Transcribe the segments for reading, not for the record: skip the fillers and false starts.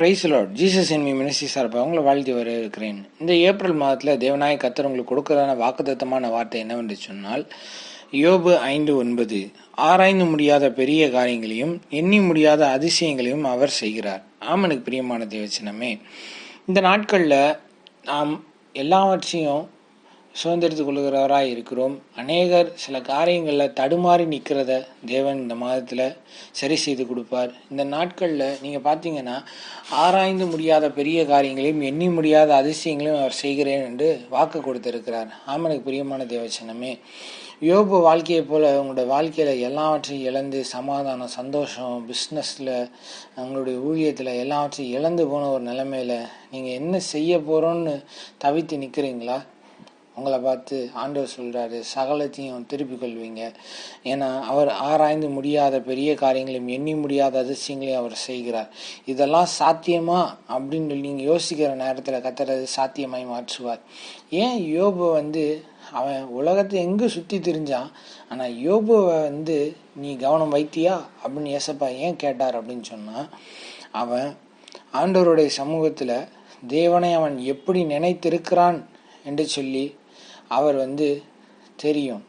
Price Lord. Jesus என் ministry சார்பாக உங்களை வாழ்த்தி வரவேற்கிறேன். இந்த ஏப்ரல் மாதத்தில் தேவநாய கர்த்தர் உங்களுக்கு கொடுக்கிறதான வாக்குத்தத்தமான வார்த்தை என்னவென்று சொன்னால், யோபு 5:9, ஆராய்ந்து முடியாத பெரிய காரியங்களையும் எண்ணி முடியாத அதிசயங்களையும் அவர் செய்கிறார். ஆமனுக்கு பிரியமான தேவச்சனமே, இந்த நாட்களில் நாம் எல்லாவற்றையும் சுதந்திரித்து கொள்கிறவராக இருக்கிறோம். அநேகர் சில காரியங்களில் தடுமாறி நிற்கிறத தேவன் இந்த மாதத்தில் சரி செய்து கொடுப்பார். இந்த நாட்களில் நீங்கள் பார்த்தீங்கன்னா, ஆராய்ந்து முடியாத பெரிய காரியங்களையும் எண்ணி முடியாத அதிசயங்களையும் அவர் செய்கிறேன் என்று வாக்கு கொடுத்திருக்கிறார். ஆமனுக்கு பிரியமான தேவச்சனமே, யோபு வாழ்க்கையை போல் உங்களோட வாழ்க்கையில் எல்லாவற்றையும் இழந்து சமாதானம், சந்தோஷம், பிஸ்னஸில், உங்களுடைய ஊழியத்தில் எல்லாவற்றையும் இழந்து போன ஒரு நிலைமையில் நீங்கள் என்ன செய்ய போகிறோன்னு தவித்து நிற்கிறீங்களா? உங்களை பார்த்து ஆண்டவர் சொல்கிறாரு, சகலத்தையும் திருப்பிக் கொள்வீங்க. ஏன்னா அவர் ஆராய்ந்து முடியாத பெரிய காரியங்களையும் எண்ணி முடியாத அதிசயங்களையும் அவர் செய்கிறார். இதெல்லாம் சாத்தியமா அப்படின்னு சொல்லி நீங்கள் யோசிக்கிற நேரத்தில் கர்த்தர் சாத்தியமாய் மாற்றுவார். ஏன் யோபு அவன் உலகத்தை எங்கே சுற்றி திரிஞ்சான், ஆனால் யோபுவை நீ கவனம் வைத்தியா அப்படின்னு ஏசப்பா ஏன் கேட்டார் அப்படின்னு சொன்னால், அவன் ஆண்டவருடைய சமூகத்தில் தேவனை அவன் எப்படி நினைத்திருக்கிறான் என்று சொல்லி அவர் தெரியும்.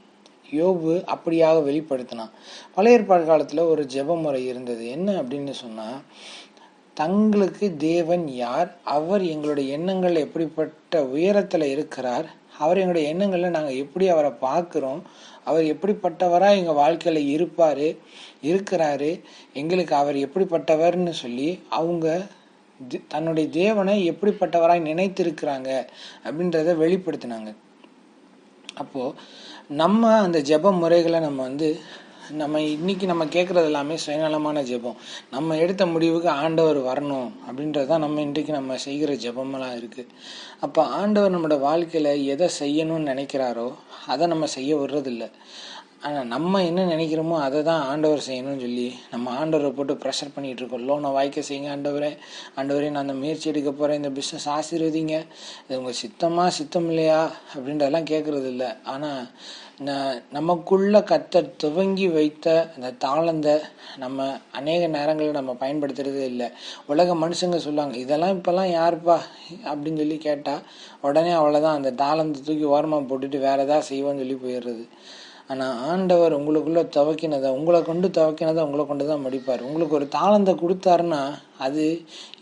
யோபு அப்படியாக வெளிப்படுத்தினான். பழைய ஏற்பாடு காலத்தில் ஒரு ஜெப முறை இருந்தது. என்ன அப்படின்னு சொன்னால், தங்களுக்கு தேவன் யார், அவர் எங்களுடைய எண்ணங்கள் எப்படிப்பட்ட உயரத்தில் இருக்கிறார், அவர் எங்களுடைய எண்ணங்களில் நாங்கள் எப்படி அவரை பார்க்குறோம், அவர் எப்படிப்பட்டவராக எங்கள் வாழ்க்கையில் இருக்கிறாரு, எங்களுக்கு அவர் எப்படிப்பட்டவர்னு சொல்லி அவங்க தன்னுடைய தேவனை எப்படிப்பட்டவராய் நினைத்திருக்கிறாங்க அப்படின்றத வெளிப்படுத்தினாங்க. அப்போது நம்ம அந்த ஜெப முறைகளை நம்ம இன்னைக்கு நம்ம கேட்குறது எல்லாமே சுயநலமான ஜெபம். நம்ம எடுத்த முடிவுக்கு ஆண்டவர் வரணும் அப்படின்றது தான் நம்ம இன்றைக்கு நம்ம செய்கிற ஜெபமெல்லாம் இருக்குது. அப்போ ஆண்டவர் நம்மளோட வாழ்க்கையில் எதை செய்யணும்னு நினைக்கிறாரோ அதை நம்ம செய்ய விடுறதில்லை. ஆனால் நம்ம என்ன நினைக்கிறோமோ அதை தான் ஆண்டவர் செய்யணும்னு சொல்லி நம்ம ஆண்டவரை போட்டு ப்ரெஷர் பண்ணிகிட்டு இருக்கோம். லோனை வாய்க்க செய்யுங்க ஆண்டவரே, நான் அந்த முயற்சி எடுக்க போகிறேன், இந்த பிஸ்னஸ் ஆசீர்வதிங்க, இது உங்கள் சித்தம் இல்லையா அப்படின்றதெல்லாம் கேட்குறது இல்லை. ஆனால் நமக்குள்ள கர்த்தர் துவங்கி வைத்த அந்த தாளந்தை நம்ம அநேக நேரங்களில் நம்ம பயன்படுத்துறதே இல்லை. உலக மனுஷங்க சொல்லுவாங்க, இதெல்லாம் இப்போல்லாம் யாருப்பா அப்படின்னு சொல்லி கேட்டால் உடனே அவ்வளோதான், அந்த தாளந்தை தூக்கி ஓரமாக போட்டுட்டு வேறு ஏதாவது செய்வோன்னு சொல்லி போயிடுறது. ஆனால் ஆண்டவர் உங்களுக்குள்ளே உங்களை கொண்டு உங்களை கொண்டு தான் முடிப்பார். உங்களுக்கு ஒரு தாளந்தை கொடுத்தாருன்னா அது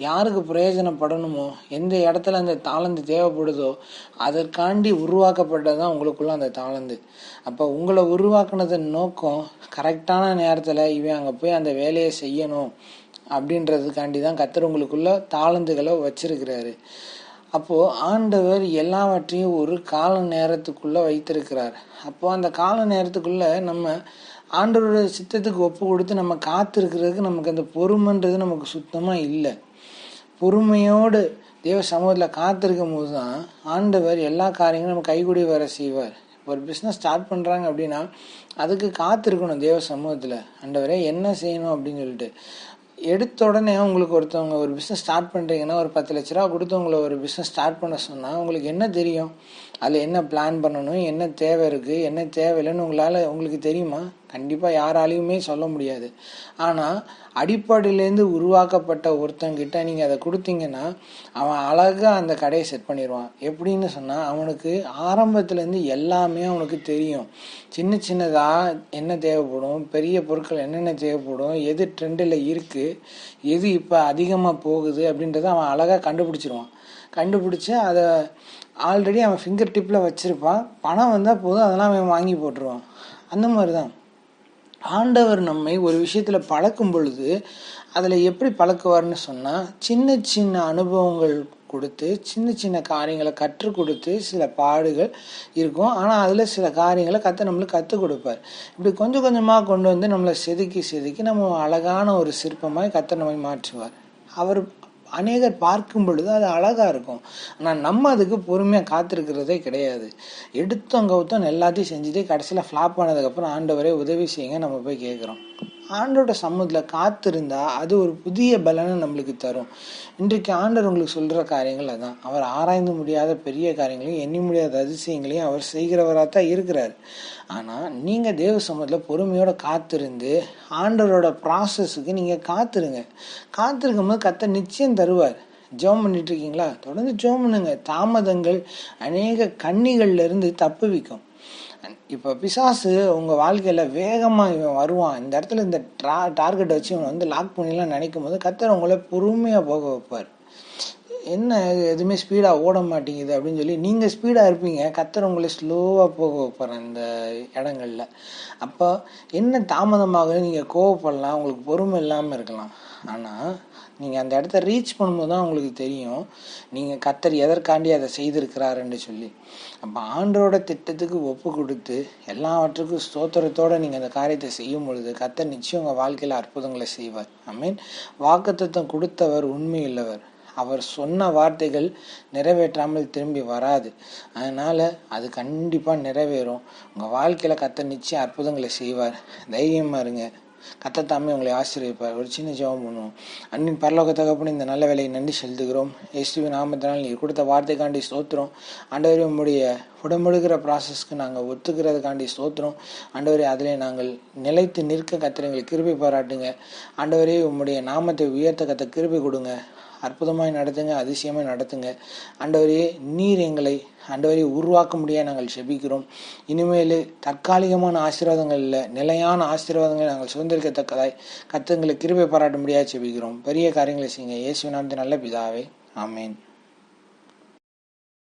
யாருக்கு பிரயோஜனப்படணுமோ, எந்த இடத்துல அந்த தாளந்து தேவைப்படுதோ அதற்காண்டி உருவாக்கப்பட்டதான் உங்களுக்குள்ள அந்த தாளந்து. அப்போ உங்களை உருவாக்குனதன் நோக்கம் கரெக்டான நேரத்தில் இவன் அங்கே போய் அந்த வேலையை செய்யணும் அப்படின்றதுக்காண்டி தான் கர்த்தர் உங்களுக்குள்ள தாளந்துகளை வச்சிருக்கிறாரு. அப்போது ஆண்டவர் எல்லாவற்றையும் ஒரு கால நேரத்துக்குள்ளே வைத்திருக்கிறார். அப்போது அந்த கால நேரத்துக்குள்ளே நம்ம ஆண்டவரோட சித்தத்துக்கு ஒப்பு கொடுத்து நம்ம காத்திருக்கிறதுக்கு நமக்கு அந்த பொறுமைன்றது நமக்கு சுத்தமாக இல்லை. பொறுமையோடு தேவ சமூகத்தில் காத்திருக்கும் போது தான் ஆண்டவர் எல்லா காரியங்களும் நம்ம கைகூடி வர செய்வார். ஒரு பிஸ்னஸ் ஸ்டார்ட் பண்ணுறாங்க அப்படின்னா அதுக்கு காத்திருக்கணும் தேவ சமூகத்தில். ஆண்டவரே என்ன செய்யணும் அப்படின்னு சொல்லிட்டு எடுத்த உடனே உங்களுக்கு ஒருத்தவங்க ஒரு பிஸ்னஸ் ஸ்டார்ட் பண்ணுறீங்கன்னா ஒரு 10 லட்ச ரூபா கொடுத்து உங்களை ஒரு பிஸ்னஸ் ஸ்டார்ட் பண்ண சொன்னால் உங்களுக்கு என்ன தெரியும், அதில் என்ன பிளான் பண்ணணும், என்ன தேவை இருக்குது, என்ன தேவையில்லைன்னு உங்களுக்கு தெரியுமா? கண்டிப்பாக யாராலையுமே சொல்ல முடியாது. ஆனால் அடிப்படையிலேருந்து உருவாக்கப்பட்ட ஒருத்தங்கிட்ட நீங்கள் அதை கொடுத்தீங்கன்னா அவன் அழகாக அந்த கடையை செட் பண்ணிடுவான். எப்படின்னு சொன்னால், அவனுக்கு ஆரம்பத்துலேருந்து எல்லாமே அவனுக்கு தெரியும். சின்னதாக என்ன தேவைப்படும், பெரிய பொருட்கள் என்னென்ன தேவைப்படும், எது ட்ரெண்டில் இருக்குது, எது இப்போ அதிகமாக போகுது அப்படின்றத அவன் அழகாக கண்டுபிடிச்சி அதை ஆல்ரெடி அவன் ஃபிங்கர் டிப்பில் வச்சுருப்பான். பணம் வந்தால் போதும், அதெல்லாம் அவன் வாங்கி போட்டுருவான். அந்த மாதிரி தான் ஆண்டவர் நம்மை ஒரு விஷயத்தில் பழக்கும் பொழுது அதில் எப்படி பழக்குவார்னு சொன்னால், சின்ன அனுபவங்கள் கொடுத்து சின்ன காரியங்களை கற்றுக் கொடுத்து சில பாடுகள் இருக்கும். ஆனால் அதில் சில காரியங்களை நம்மளுக்கு கற்றுக் கொடுப்பார். இப்படி கொஞ்சமாக கொண்டு நம்மளை செதுக்கி நம்ம அழகான ஒரு சிற்பமாய் நம்மை மாற்றுவார். அவர் அநேகர் பார்க்கும் பொழுது அது அழகாக இருக்கும். ஆனால் நம்ம அதுக்கு பொறுமையாக காத்திருக்கிறதே கிடையாது. எடுத்தோம் கவுத்தோம் எல்லாத்தையும் செஞ்சுட்டு கடைசியில் ஃப்ளாப் ஆனதுக்கப்புறம் ஆண்டவரே உதவி செய்யுங்க நம்ம போய் கேட்குறோம். ஆண்டோட சமூகத்தில் காத்திருந்தா அது ஒரு புதிய பலனை நம்மளுக்கு தரும். இன்றைக்கு ஆண்டவர் உங்களுக்கு சொல்கிற காரியங்கள் அதான். அவர் ஆராய்ந்து முடியாத பெரிய காரியங்களையும் எண்ணி முடியாத அதிசயங்களையும் அவர் செய்கிறவராக தான் இருக்கிறார். ஆனால் நீங்கள் தேவ சமூகத்தில் பொறுமையோடு காத்திருந்து ஆண்டவரோட ப்ராசஸுக்கு நீங்கள் காத்திருங்க. காத்திருக்கும் போது கர்த்தர் நிச்சயம் தருவார். ஜெபம் பண்ணிட்டு இருக்கீங்களா? தொடர்ந்து ஜெபம் பண்ணுங்க. தாமதங்கள் அநேக கண்ணிகள்லேருந்து தப்புவிக்கும். இப்போ பிசாசு உங்கள் வாழ்க்கையில் வேகமாக இவன் வருவான், இந்த இடத்துல இந்த டார்கெட்டை வச்சு இவனை வந்து லாக் பண்ணிடலாம் நினைக்கும் போது கர்த்தர் உங்களை பொறுமையாக போக வைப்பார். என்ன எதுவுமே ஸ்பீடாக ஓட மாட்டேங்குது அப்படின்னு சொல்லி நீங்கள் ஸ்பீடாக இருப்பீங்க, கர்த்தர் உங்களை ஸ்லோவாக போக வைப்பார் அந்த இடங்களில். அப்போ என்ன தாமதமாகுது, நீங்கள் கோவப்படலாம், உங்களுக்கு பொறுமை இல்லாமல் இருக்கலாம். ஆனால் நீங்கள் அந்த இடத்த ரீச் பண்ணும்போது தான் உங்களுக்கு தெரியும் நீங்கள் கர்த்தர் எதற்காண்டி அதை செய்திருக்கிறாருன்னு சொல்லி. அப்போ ஆண்டரோட திட்டத்துக்கு ஒப்பு கொடுத்து எல்லாவற்றுக்கும் ஸ்தோத்திரத்தோடு நீங்கள் அந்த காரியத்தை செய்யும் பொழுது கர்த்தர் நிச்சயம் உங்கள் வாழ்க்கையில் அற்புதங்களை செய்வார். ஆமீன். வாக்குத்தத்தம் கொடுத்தவர் உண்மை உள்ளவர். அவர் சொன்ன வார்த்தைகள் நிறைவேற்றாமல் திரும்பி வராது. அதனால் அது கண்டிப்பாக நிறைவேறும். உங்கள் வாழ்க்கையில் கர்த்தர் நிச்சயம் அற்புதங்களை செய்வார். தைரியமாக இருங்க. கர்த்தர் தாமே உங்களை ஆசீர்வதிப்பார். ஒரு சின்ன ஜெபம் பண்ணுவோம். அன்பின் பரலோக தகப்பனே, இந்த நல்ல வேலையை நன்றி செலுத்துகிறோம். இயேசுவின் நாமத்தினால் நீர் கொடுத்த வார்த்தைக்காண்டி ஸ்தோத்திரம். ஆண்டவரே, உம்முடைய உடம்படுகிற ப்ராசஸ்க்கு நாங்கள் ஒத்துக்கிறதுக்காண்டி ஸ்தோத்திரம். ஆண்டவரே, அதிலே நாங்கள் நிலைத்து நிற்க கர்த்தர் எங்களுக்கு கிருபை பாராட்டுங்க. ஆண்டவரே, உம்முடைய நாமத்தை உயர்த்த கர்த்தர் கிருபை கொடுங்க. அற்புதமாய் நடத்துங்க, அதிசயமாய் நடத்துங்க. ஆண்டவரே, நீர் எங்களை ஆண்டவரே உருவாக்க முடியாது நாங்கள் செபிக்கிறோம். இனிமேல் தற்காலிகமான ஆசீர்வாதங்கள் இல்லை, நிலையான ஆசீர்வாதங்களை நாங்கள் சுதந்திரிக்கத்தக்கதாய் கர்த்தர் எங்களுக்கு கிருபை பாராட்ட முடியாது செபிக்கிறோம். பெரிய காரியங்களை செய்யுங்க. இயேசுவின் நாமத்தில் நல்ல பிதாவே, ஆமேன்.